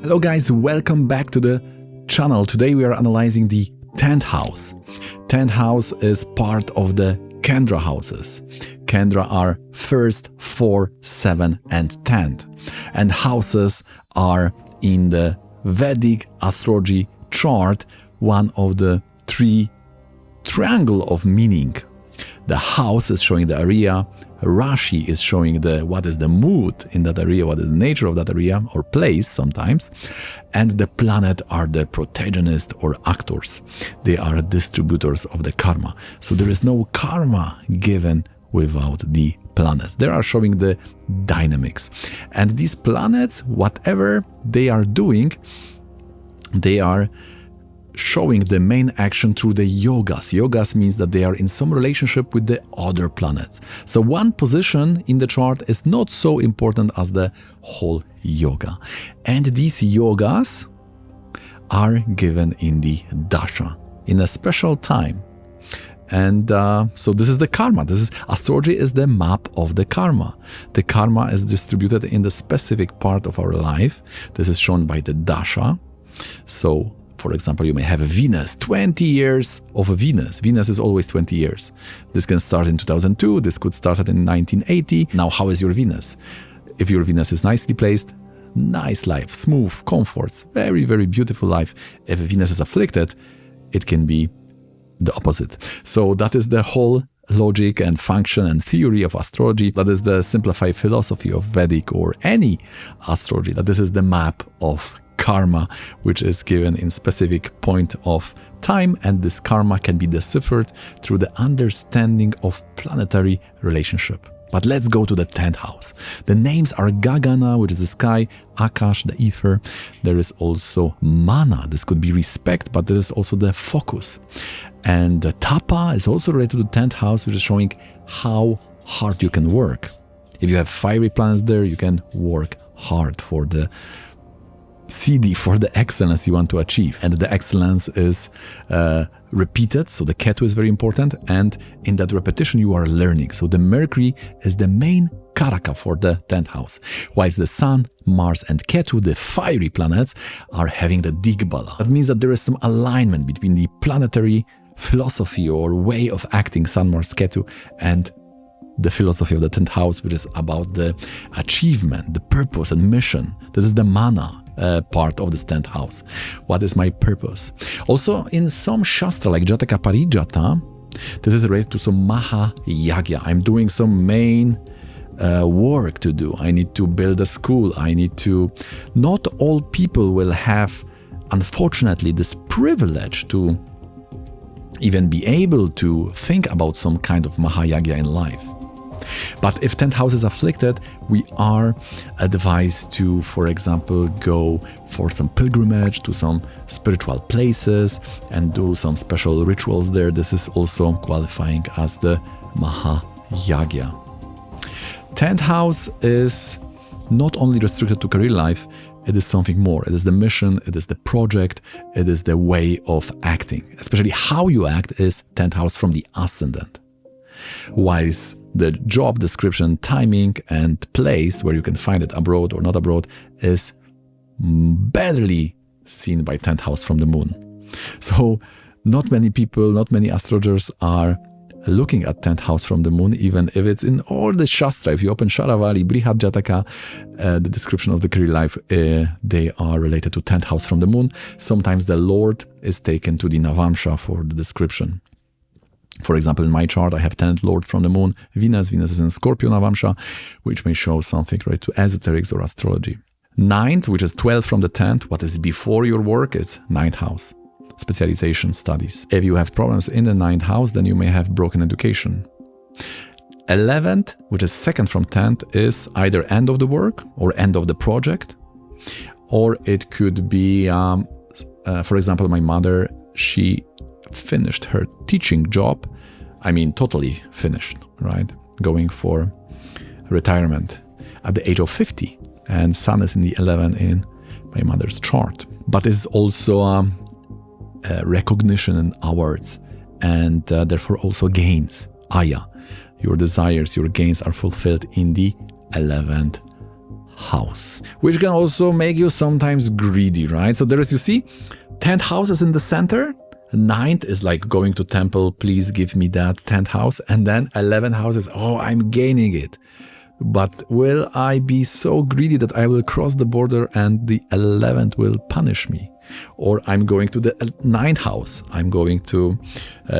Hello guys, welcome back to the channel. Today we are analyzing the 10th house. 10th house is part of the Kendra houses. Kendra are 1st, 4, 7 and 10th. And houses are in the Vedic Astrology chart one of the three triangle of meaning. The house is showing the area, Rashi is showing what is the mood in that area, what is the nature of that area or place sometimes, and the planet are the protagonists or actors. They are distributors of the karma. So there is no karma given without the planets. They are showing the dynamics. And these planets, whatever they are doing, they are showing the main action through the yogas. Yogas means that they are in some relationship with the other planets. So one position in the chart is not so important as the whole yoga. And these yogas are given in the dasha, in a special time. And so this is the karma. Astrology is the map of the karma. The karma is distributed in the specific part of our life. This is shown by the dasha. So for example, you may have a Venus, 20 years of a Venus. Venus is always 20 years. This can start in 2002, this could start in 1980. Now, how is your Venus? If your Venus is nicely placed, nice life, smooth, comforts, very, very beautiful life. If a Venus is afflicted, it can be the opposite. So that is the whole logic and function and theory of astrology. That is the simplified philosophy of Vedic or any astrology. That this is the map of karma, which is given in specific point of time, and this karma can be deciphered through the understanding of planetary relationship. But let's go to the 10th house. The names are Gagana, which is the sky, Akash, the ether. There is also Mana, this could be respect, but there is also the focus. And Tapa is also related to the 10th house, which is showing how hard you can work. If you have fiery planets there, you can work hard for the CD, for the excellence you want to achieve. And the excellence is repeated, so the Ketu is very important, and in that repetition you are learning. So the Mercury is the main Karaka for the 10th house, whilst the Sun, Mars and Ketu, the fiery planets, are having the Digbala. That means that there is some alignment between the planetary philosophy or way of acting, Sun, Mars, Ketu, and the philosophy of the 10th house, which is about the achievement, the purpose and mission. This is the Mana part of this 10th house. What is my purpose? Also, in some Shastra, like Jataka Parijata, this is related to some Maha Yagya. I'm doing some main work to do. I need to build a school. Not all people will have, unfortunately, this privilege to even be able to think about some kind of Maha Yagya in life. But if 10th house is afflicted, we are advised to, for example, go for some pilgrimage to some spiritual places and do some special rituals there. This is also qualifying as the Maha Yagya. 10th house is not only restricted to career life, it is something more. It is the mission, it is the project, it is the way of acting. Especially how you act is 10th house from the ascendant. Whilst the job description, timing and place where you can find it abroad or not abroad is barely seen by 10th house from the moon. So not many people, not many astrologers are looking at 10th house from the moon, even if it's in all the Shastra. If you open Sharavali, Brihad Jataka, the description of the career life, they are related to 10th house from the moon. Sometimes the Lord is taken to the Navamsha for the description. For example, in my chart, I have 10th Lord from the moon, Venus. Venus is in Scorpio Navamsha, which may show something right to esoterics or astrology. 9th, which is 12th from the 10th, what is before your work is 9th house, specialization studies. If you have problems in the 9th house, then you may have broken education. 11th, which is 2nd from 10th, is either end of the work or end of the project, or it could be, for example, my mother, she finished her teaching job. I mean, totally finished, right? Going for retirement at the age of 50. And Sun is in the 11 in my mother's chart. But it's also recognition and awards, and therefore also gains. Aya. Your desires, your gains are fulfilled in the 11th house, which can also make you sometimes greedy, right? So there is, you see, 10th house is in the center. 9th is like going to temple, please give me that 10th house. And then 11th house is, oh, I'm gaining it. But will I be so greedy that I will cross the border and the 11th will punish me? Or I'm going to the 9th house. I'm going to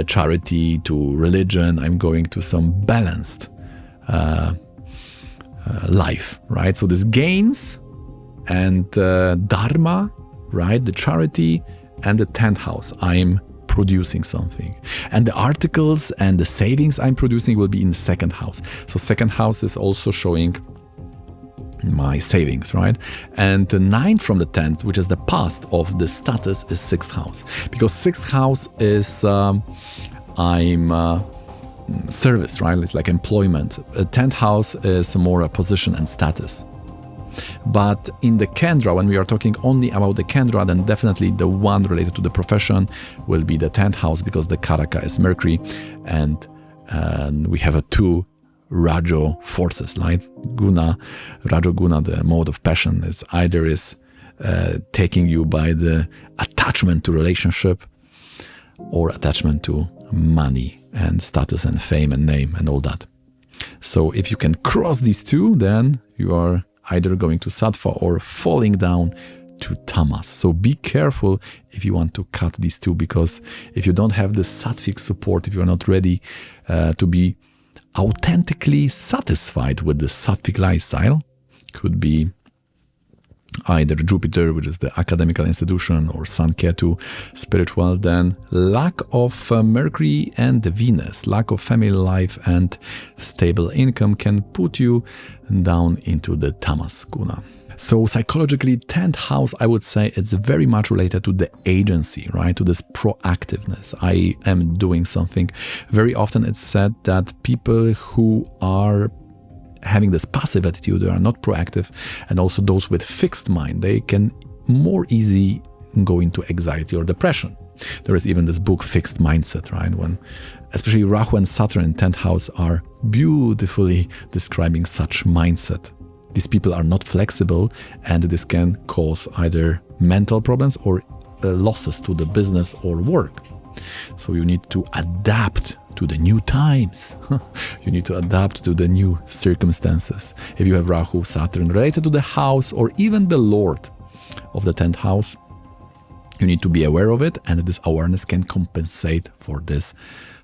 charity, to religion. I'm going to some balanced life, right? So this gains and dharma, right? The charity and the 10th house. I'm producing something. And the articles and the savings I'm producing will be in the 2nd house. So 2nd house is also showing my savings, right? And the 9th from the 10th, which is the past of the status, is 6th house. Because 6th house is service, right? It's like employment. 10th house is more a position and status. But in the Kendra, when we are talking only about the Kendra, then definitely the one related to the profession will be the 10th house, because the Karaka is Mercury, and we have two Rajo forces, right? Guna, Rajo Guna, the mode of passion, is either taking you by the attachment to relationship or attachment to money and status and fame and name and all that. So if you can cross these two, then you are either going to sattva or falling down to tamas. So be careful if you want to cut these two, because if you don't have the sattvic support, if you're not ready to be authentically satisfied with the sattvic lifestyle, could be either Jupiter, which is the academical institution, or Sanketu, spiritual, then lack of Mercury and Venus, lack of family life and stable income can put you down into the tamas guna. So psychologically, 10th house, I would say it's very much related to the agency, right? To this proactiveness. I am doing something. Very often it's said that people who are having this passive attitude, they are not proactive, and also those with fixed mind, they can more easy go into anxiety or depression. There is even this book, Fixed Mindset, right? When especially Rahu and Saturn in 10th house are beautifully describing such mindset. These people are not flexible, and this can cause either mental problems or losses to the business or work. So you need to adapt to the new times. You need to adapt to the new circumstances. If you have Rahu, Saturn related to the house or even the Lord of the 10th house, you need to be aware of it, and this awareness can compensate for this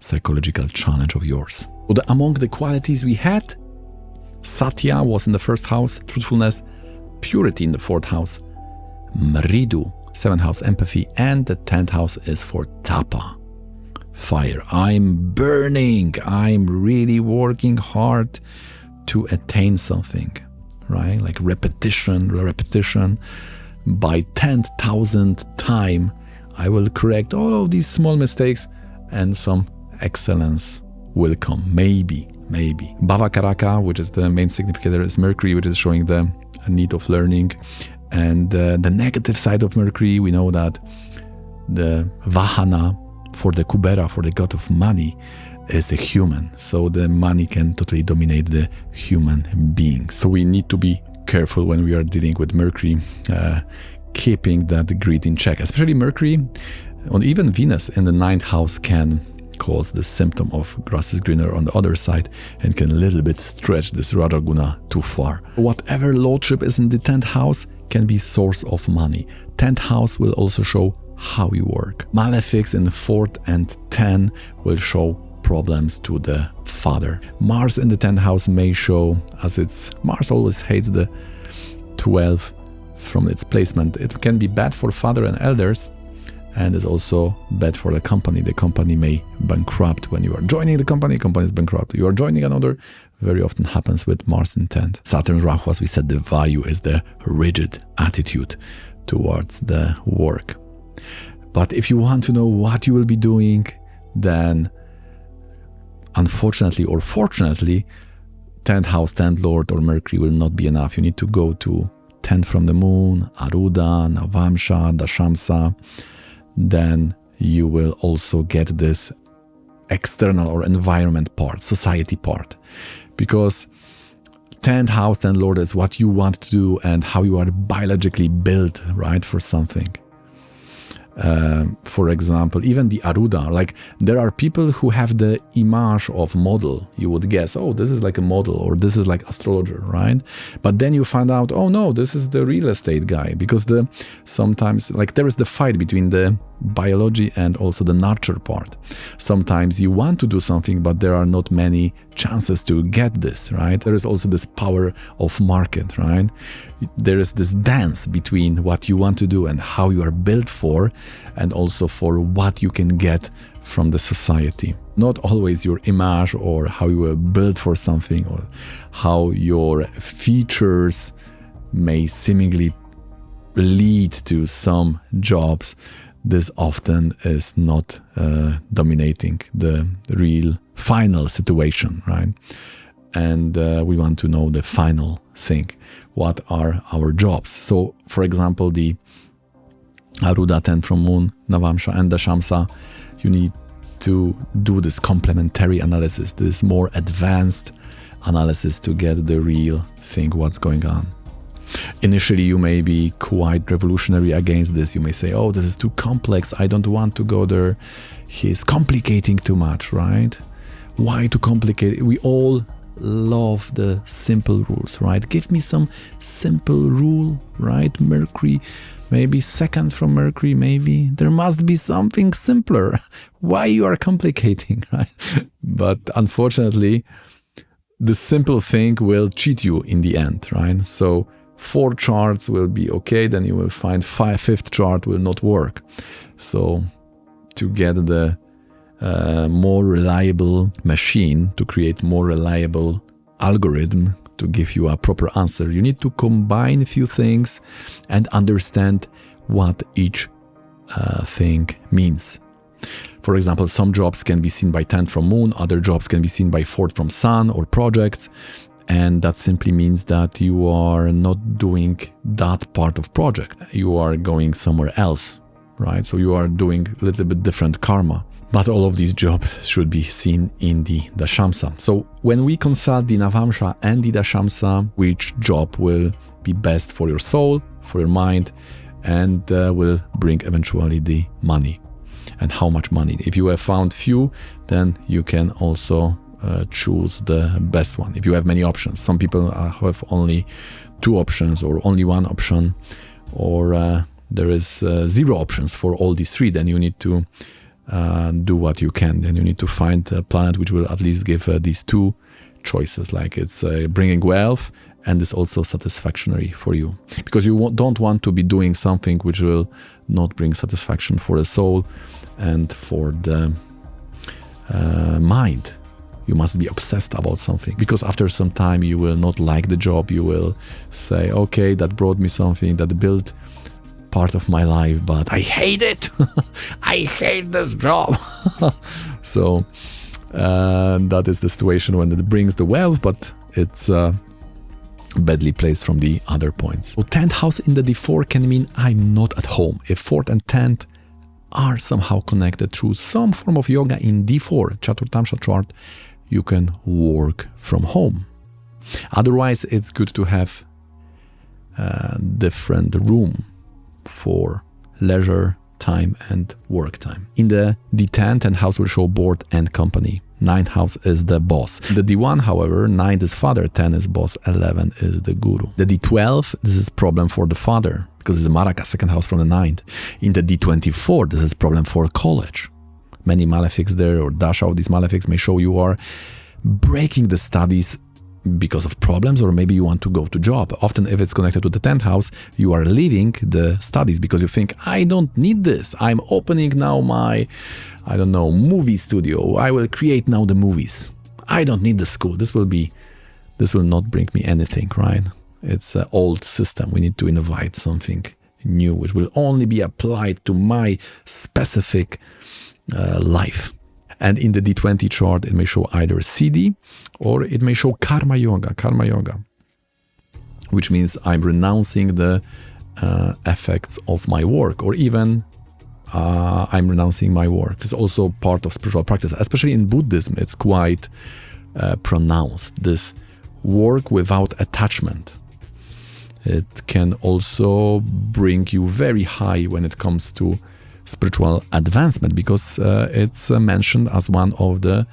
psychological challenge of yours. So among the qualities we had, Satya was in the 1st house, truthfulness, purity in the 4th house, Mridu, 7th house, empathy, and the 10th house is for Tapa, fire. I'm burning. I'm really working hard to attain something, right? Like repetition. By 10,000th time, I will correct all of these small mistakes and some excellence will come. Maybe. Bhava Karaka, which is the main significator, is Mercury, which is showing the need of learning. And the negative side of Mercury, we know that the Vahana for the Kubera, for the god of money, is a human. So the money can totally dominate the human being. So we need to be careful when we are dealing with Mercury, keeping that greed in check. Especially Mercury, or even Venus in the 9th house can cause the symptom of grass is greener on the other side and can a little bit stretch this Rajaguna too far. Whatever lordship is in the 10th house can be source of money. 10th house will also show how you work. Malefics in the 4th and 10 will show problems to the father. Mars in the 10th house may show, as Mars always hates the 12 from its placement. It can be bad for father and elders, and is also bad for the company. The company may bankrupt. When you are joining the company is bankrupt. You are joining another, very often happens with Mars in 10th. Saturn Rahu, as we said, the value is the rigid attitude towards the work. But if you want to know what you will be doing, then unfortunately or fortunately, 10th house, 10th lord or Mercury will not be enough. You need to go to 10th from the moon, Aruda, Navamsha, Dashamsa. Then you will also get this external or environment part, society part. Because 10th house, 10th lord, is what you want to do and how you are biologically built, right, for something. For example, even the Aruda, like there are people who have the image of model. You would guess, oh, this is like a model, or this is like astrologer, right? But then you find out, oh no, this is the real estate guy, because sometimes like there is the fight between the biology and also the nurture part. Sometimes you want to do something, but there are not many chances to get this, right? There is also this power of market, right? There is this dance between what you want to do and how you are built for, and also for what you can get from the society. Not always your image or how you were built for something, or how your features may seemingly lead to some jobs. This often is not dominating the real final situation, right? And we want to know the final thing. What are our jobs? So, for example, the Aruda 10 from Moon, Navamsha and Dashamsa, you need to do this complementary analysis, this more advanced analysis to get the real thing, what's going on. Initially, you may be quite revolutionary against this. You may say, oh, this is too complex. I don't want to go there. He's complicating too much, right? Why to complicate? We all love the simple rules, right? Give me some simple rule, right? Mercury, maybe second from Mercury, maybe. There must be something simpler. Why you are complicating, right? But unfortunately, the simple thing will cheat you in the end, right? So 4 charts will be okay, then you will find 5th chart will not work. So to get the more reliable machine, to create more reliable algorithm to give you a proper answer, you need to combine a few things and understand what each thing means. For example, some jobs can be seen by 10th from Moon, other jobs can be seen by 4th from Sun or projects. And that simply means that you are not doing that part of project. You are going somewhere else, right? So you are doing a little bit different karma. But all of these jobs should be seen in the Dashamsa. So when we consult the Navamsha and the Dashamsa, which job will be best for your soul, for your mind, and will bring eventually the money. And how much money. If you have found few, then you can also choose the best one. If you have many options, some people have only 2 options or only 1 option, or there is 0 options for all these 3, then you need to do what you can. Then you need to find a planet which will at least give these 2 choices, like it's bringing wealth and is also satisfactory for you, because you don't want to be doing something which will not bring satisfaction for the soul and for the mind. You must be obsessed about something, because after some time you will not like the job. You will say, okay, that brought me something, that built part of my life, but I hate it. I hate this job. So that is the situation when it brings the wealth, but it's badly placed from the other points. So 10th house in the D4 can mean I'm not at home. If 4th and 10th are somehow connected through some form of yoga in D4, Chaturtamsha chart, you can work from home. Otherwise, it's good to have a different room for leisure time and work time. In the D10, 10th house will show board and company. 9th house is the boss. The D1, however, 9 is father, 10 is boss, 11 is the guru. The D12, this is problem for the father, because it's the Maraka, 2nd house from the 9th. In the D24, this is problem for college. Many malefics there, or dasha of these malefics may show you are breaking the studies because of problems, or maybe you want to go to job. Often if it's connected to the 10th house, you are leaving the studies because you think, I don't need this. I'm opening now my, I don't know, movie studio. I will create now the movies. I don't need the school. This will not bring me anything, right? It's an old system. We need to invite something new, which will only be applied to my specific life. And in the D20 chart, it may show either CD or it may show karma yoga, which means I'm renouncing the effects of my work, or even I'm renouncing my work. It's also part of spiritual practice, especially in Buddhism. It's quite pronounced, this work without attachment. It can also bring you very high when it comes to spiritual advancement, because it's mentioned as one of the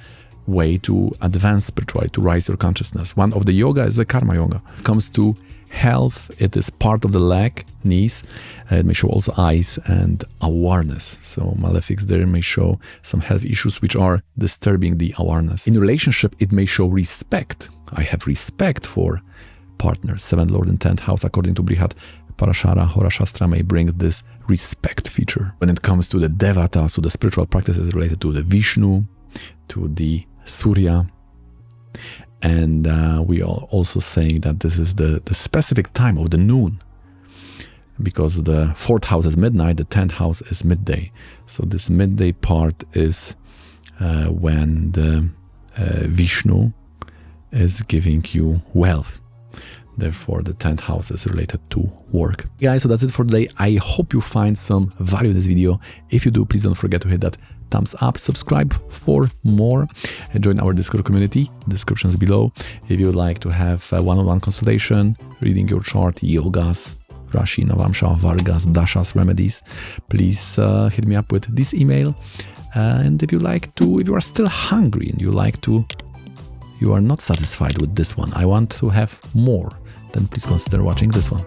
way to advance spiritually, to rise your consciousness. One of the yoga is the karma yoga. When it comes to health, it is part of the leg, knees. It may show also eyes and awareness. So malefics there may show some health issues which are disturbing the awareness. In relationship, it may show respect. I have respect for partners. 7th Lord in 10th house, according to Brihat Parashara, Hora Shastra, may bring this respect feature. When it comes to the Devata, so the spiritual practices related to the Vishnu, to the Surya, and we are also saying that this is the specific time of the noon, because the 4th house is midnight, the 10th house is midday. So this midday part is when the Vishnu is giving you wealth. Therefore, the 10th house is related to work. Guys, so that's it for today. I hope you find some value in this video. If you do, please don't forget to hit that thumbs up, subscribe for more, and join our Discord community. Description is below. If you would like to have a one-on-one consultation, reading your chart, yogas, Rashi, Navamsha, Vargas, Dashas, remedies, please hit me up with this email. And if you are still hungry and you are not satisfied with this one, I want to have more, then please consider watching this one.